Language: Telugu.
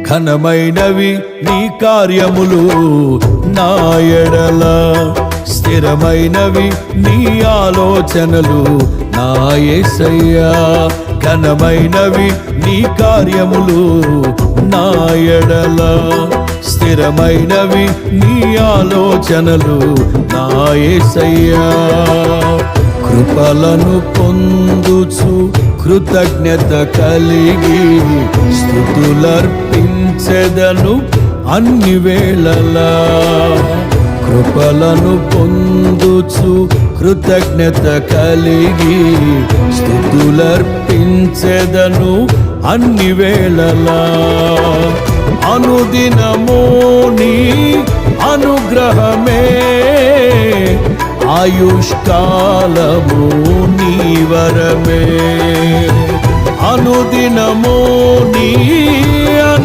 ఘనమైనవి నీ కార్యములు నా ఎడల, స్థిరమైనవి నీ ఆలోచనలు నా యేసయ్యా. ఘనమైనవి నీ కార్యములు నా ఎడల, స్థిరమైనవి నీ ఆలోచనలు నా యేసయ్యా. కృపలను పొందుచు కృతజ్ఞత కలిగి స్తుతులర్పించెదను అన్ని వేళలా. కృపలను పొందుచు కృతజ్ఞత కలిగి స్తుతులర్పించెదను అన్ని వేళలా. అనుదినము నీ అనుగ్రహమే, ఆయుష్కాలము నీ వరమే. అనుదినము నీ